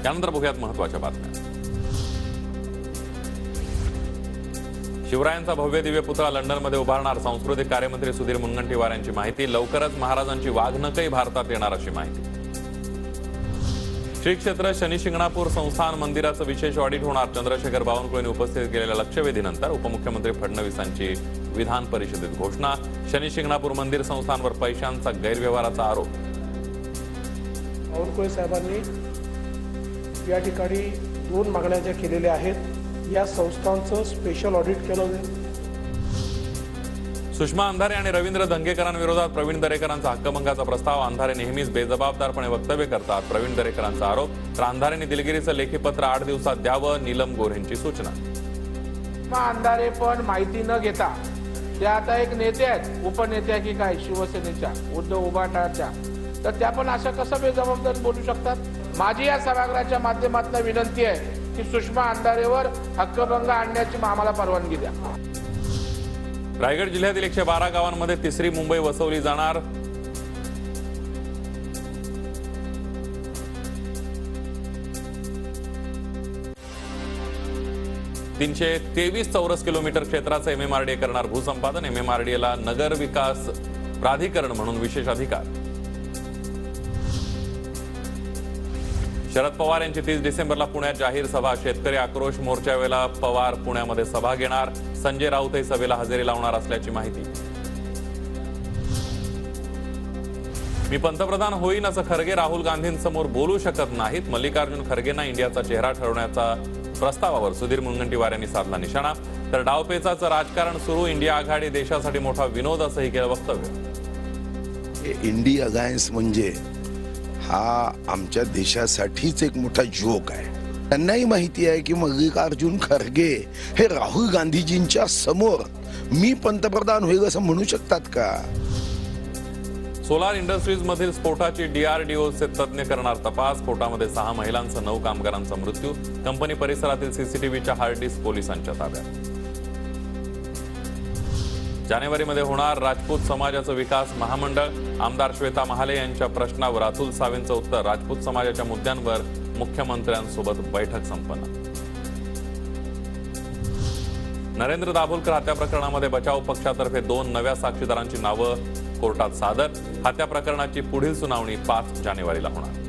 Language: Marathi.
त्यानंतर बघूयात महत्त्वाच्या बातम्या। शिवरायांचा भव्य दिव्य पुतळा लंडनमध्ये उभारणार सांस्कृतिक कार्यमंत्री सुधीर मुनगंटीवार यांची माहिती। लवकरच महाराजांची वाघनकही भारतात येणार अशी माहिती। श्री क्षेत्र शनी शिंगणापूर संस्थान मंदिराचं विशेष ऑडिट होणार। चंद्रशेखर बावनकुळेंनी उपस्थित केलेल्या लक्षवेधीनंतर उपमुख्यमंत्री फडणवीसांची विधान परिषदेत घोषणा। शनी शिंगणापूर मंदिर संस्थानवर पैशांचा गैरव्यवहाराचा आरोप। बावनकुळे साहेबांनी या ठिकाणी 2 मागण्या ज्या केलेल्या आहेत या संस्थांचं स्पेशल ऑडिट केलं जाईल। सुषमा अंधारे आणि रवींद्र धंगेकरांविरोधात प्रवीण दरेकरांचा हक्कभंगाचा प्रस्ताव। अंधारे नेहमीच बेजबाबदारपणे वक्तव्य करतात, प्रवीण दरेकरांचा आरोप। तर अंधारेंनी दिलगिरीचं लेखी पत्र 8 दिवसात द्यावं, नीलम गोऱ्हेंची सूचना। सुषमा अंधारे पण माहिती न घेता त्या आता एक नेते आहेत, उपनेत्या की काय शिवसेनेच्या उद्धव उभाटाच्या, तर त्या पण अशा कसं बेजबाबदार बोलू शकतात। माझी या सभागृहाच्या माध्यमातून विनंती आहे की सुषमा अंधारेवर हक्कभंग आणण्याची आम्हाला परवानगी द्या। रायगड जिल्ह्यातील 112 गावांमध्ये तिसरी मुंबई वसवली जाणार। $323 चौरस किलोमीटर क्षेत्राचं MMRDA करणार भूसंपादन। MMRDAला नगर विकास प्राधिकरण म्हणून विशेष अधिकार। शरद पवार यांची 30 डिसेंबरला पुण्यात जाहीर सभा। शेतकरी आक्रोश मोर्चावेळेला पवार पुण्यामध्ये सभा घेणार। संजय राऊतही सभेला हजेरी लावणार असल्याची माहिती। मी पंतप्रधान होईन असं खरगे राहुल गांधींसमोर बोलू शकत नाहीत। मल्लिकार्जुन खरगेंना इंडियाचा चेहरा ठरवण्याचा प्रस्तावावर सुधीर मुनगंटीवार यांनी साधला निशाणा। तर डावपेचाचं राजकारण सुरू, इंडिया आघाडी देशासाठी मोठा विनोद असंही केलं वक्तव्य। इंडिया अलायन्स म्हणजे हा आमच्या देशासाठीच एक मोठा जोक आहे। त्यांनाही माहिती आहे की मल्लिकार्जुन खरगे हे राहुल गांधीजींच्या समोर मी पंतप्रधान होईल असं म्हणू शकतात का? सोलार इंडस्ट्रीज मधील स्फोटाची DRDOचे तज्ञ करणार तपास। स्फोटामध्ये 6 महिलांसह 9 कामगारांचा मृत्यू। कंपनी परिसरातील CCTVच्या हार्ड डिस्क पोलिसांच्या ताब्यात। जानेवारीमध्ये होणार राजपूत समाजाचं विकास महामंडळ। आमदार श्वेता महाले यांच्या प्रश्नावर अतुल सावेंचं उत्तर। राजपूत समाजाच्या मुद्द्यांवर मुख्यमंत्र्यांसोबत बैठक संपन्न। नरेंद्र दाभोलकर हत्या प्रकरणामध्ये बचाव पक्षातर्फे 2 नव्या साक्षीदारांची नावं कोर्टात सादर। हत्या प्रकरणाची पुढील सुनावणी 5 जानेवारीला होणार।